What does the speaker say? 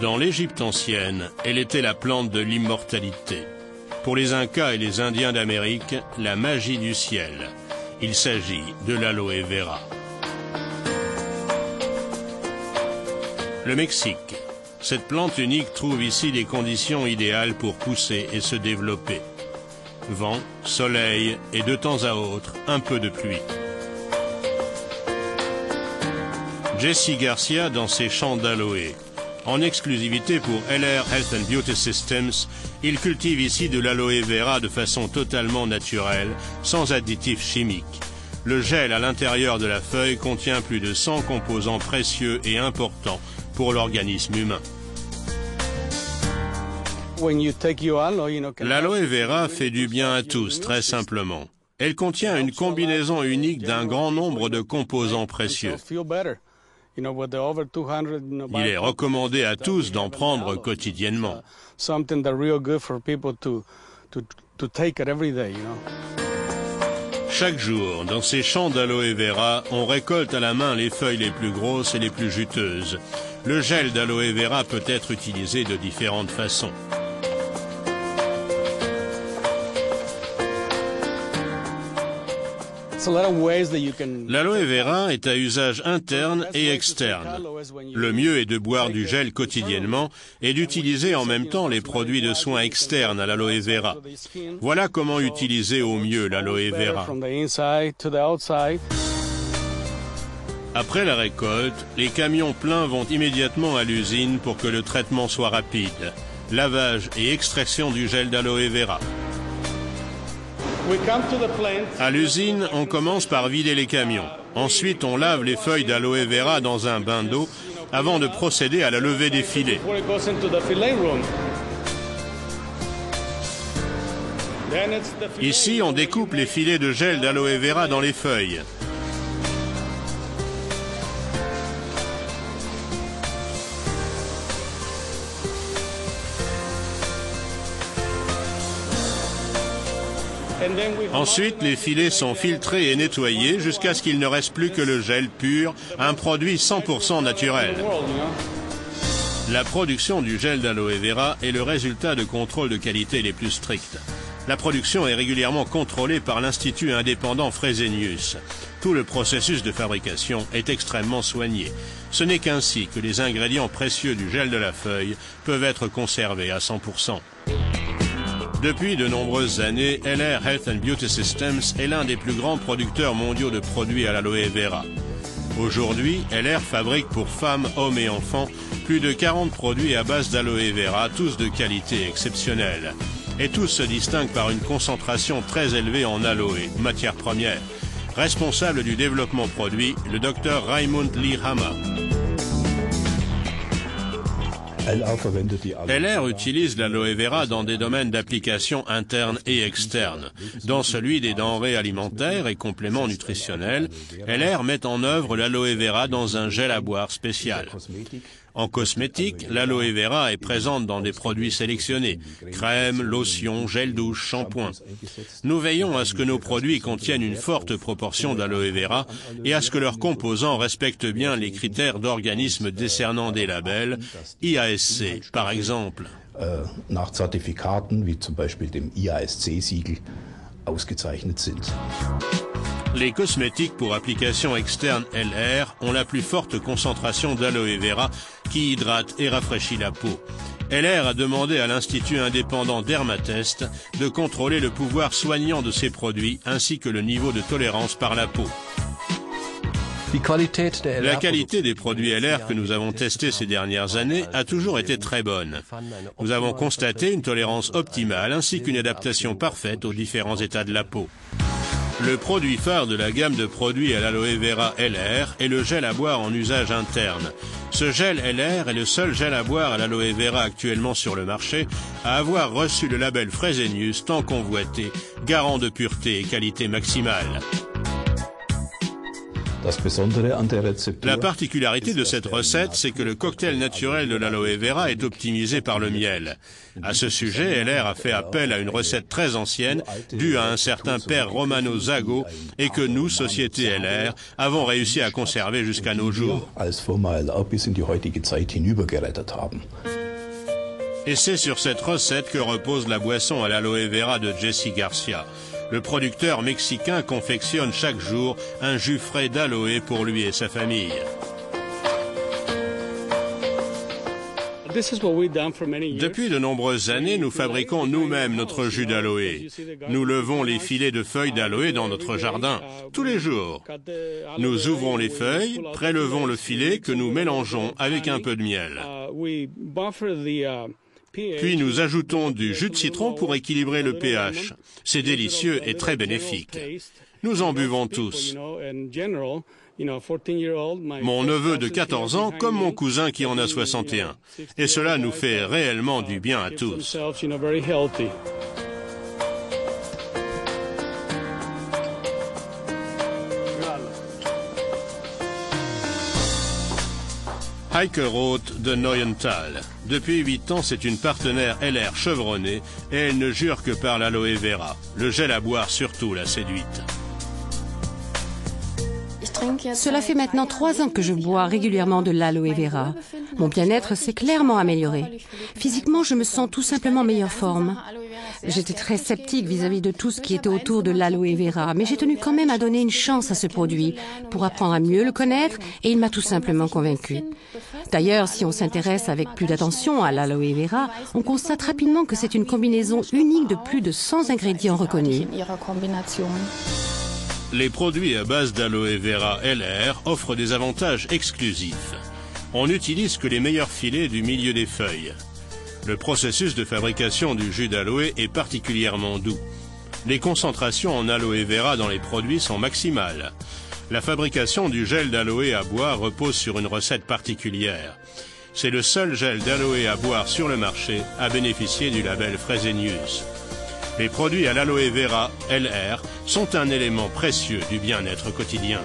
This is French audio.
Dans l'Égypte ancienne, elle était la plante de l'immortalité. Pour les Incas et les Indiens d'Amérique, la magie du ciel. Il s'agit de l'aloe vera. Le Mexique. Cette plante unique trouve ici des conditions idéales pour pousser et se développer. Vent, soleil et de temps à autre, un peu de pluie. Jesse Garcia dans ses champs d'aloe. En exclusivité pour LR Health and Beauty Systems, il cultive ici de l'aloe vera de façon totalement naturelle, sans additifs chimiques. Le gel à l'intérieur de la feuille contient plus de 100 composants précieux et importants pour l'organisme humain. L'aloe vera fait du bien à tous, très simplement. Elle contient une combinaison unique d'un grand nombre de composants précieux. Il est recommandé à tous d'en prendre quotidiennement. Chaque jour, dans ces champs d'aloe vera, on récolte à la main les feuilles les plus grosses et les plus juteuses. Le gel d'aloe vera peut être utilisé de différentes façons. L'aloe vera est à usage interne et externe. Le mieux est de boire du gel quotidiennement et d'utiliser en même temps les produits de soins externes à l'aloe vera. Voilà comment utiliser au mieux l'aloe vera. Après la récolte, les camions pleins vont immédiatement à l'usine pour que le traitement soit rapide. Lavage et extraction du gel d'aloe vera. À l'usine, on commence par vider les camions. Ensuite, on lave les feuilles d'aloe vera dans un bain d'eau avant de procéder à la levée des filets. Ici, on découpe les filets de gel d'aloe vera dans les feuilles. Ensuite, les filets sont filtrés et nettoyés jusqu'à ce qu'il ne reste plus que le gel pur, un produit 100% naturel. La production du gel d'aloe vera est le résultat de contrôles de qualité les plus stricts. La production est régulièrement contrôlée par l'Institut indépendant Fresenius. Tout le processus de fabrication est extrêmement soigné. Ce n'est qu'ainsi que les ingrédients précieux du gel de la feuille peuvent être conservés à 100%. Depuis de nombreuses années, LR Health and Beauty Systems est l'un des plus grands producteurs mondiaux de produits à l'aloe vera. Aujourd'hui, LR fabrique pour femmes, hommes et enfants plus de 40 produits à base d'aloe vera, tous de qualité exceptionnelle. Et tous se distinguent par une concentration très élevée en aloe, matière première. Responsable du développement produit, le Dr Raymond Lee Hammer. LR utilise l'aloe vera dans des domaines d'application internes et externes. Dans celui des denrées alimentaires et compléments nutritionnels, LR met en œuvre l'aloe vera dans un gel à boire spécial. En cosmétique, l'aloe vera est présente dans des produits sélectionnés, crème, lotion, gel douche, shampoing. Nous veillons à ce que nos produits contiennent une forte proportion d'aloe vera et à ce que leurs composants respectent bien les critères d'organismes décernant des labels, IASC par exemple. Nach Zertifikaten wie zum Beispiel dem IASC-Siegel ausgezeichnet sind. Les cosmétiques pour application externe LR ont la plus forte concentration d'aloe vera qui hydrate et rafraîchit la peau. LR a demandé à l'Institut indépendant Dermatest de contrôler le pouvoir soignant de ces produits ainsi que le niveau de tolérance par la peau. La qualité des produits LR que nous avons testés ces dernières années a toujours été très bonne. Nous avons constaté une tolérance optimale ainsi qu'une adaptation parfaite aux différents états de la peau. Le produit phare de la gamme de produits à l'aloe vera LR est le gel à boire en usage interne. Ce gel LR est le seul gel à boire à l'aloe vera actuellement sur le marché à avoir reçu le label Fresenius tant convoité, garant de pureté et qualité maximale. La particularité de cette recette, c'est que le cocktail naturel de l'aloe vera est optimisé par le miel. À ce sujet, LR a fait appel à une recette très ancienne, due à un certain père Romano Zago, et que nous, société LR, avons réussi à conserver jusqu'à nos jours. Et c'est sur cette recette que repose la boisson à l'aloe vera de Jesse Garcia. Le producteur mexicain confectionne chaque jour un jus frais d'aloe pour lui et sa famille. Depuis de nombreuses années, nous fabriquons nous-mêmes notre jus d'aloe. Nous levons les filets de feuilles d'aloe dans notre jardin, tous les jours. Nous ouvrons les feuilles, prélevons le filet que nous mélangeons avec un peu de miel. Puis nous ajoutons du jus de citron pour équilibrer le pH. C'est délicieux et très bénéfique. Nous en buvons tous. Mon neveu de 14 ans comme mon cousin qui en a 61. Et cela nous fait réellement du bien à tous. Heike Roth de Neuental. Depuis 8 ans, c'est une partenaire LR chevronnée et elle ne jure que par l'aloe vera. Le gel à boire surtout l'a séduite. Cela fait maintenant 3 ans que je bois régulièrement de l'aloe vera. Mon bien-être s'est clairement amélioré. Physiquement, je me sens tout simplement en meilleure forme. J'étais très sceptique vis-à-vis de tout ce qui était autour de l'aloe vera, mais j'ai tenu quand même à donner une chance à ce produit pour apprendre à mieux le connaître et il m'a tout simplement convaincue. D'ailleurs, si on s'intéresse avec plus d'attention à l'aloe vera, on constate rapidement que c'est une combinaison unique de plus de 100 ingrédients reconnus. Les produits à base d'aloe vera LR offrent des avantages exclusifs. On n'utilise que les meilleurs filets du milieu des feuilles. Le processus de fabrication du jus d'aloe est particulièrement doux. Les concentrations en aloe vera dans les produits sont maximales. La fabrication du gel d'aloe à boire repose sur une recette particulière. C'est le seul gel d'aloe à boire sur le marché à bénéficier du label Fresenius. Les produits à l'aloe vera LR sont un élément précieux du bien-être quotidien.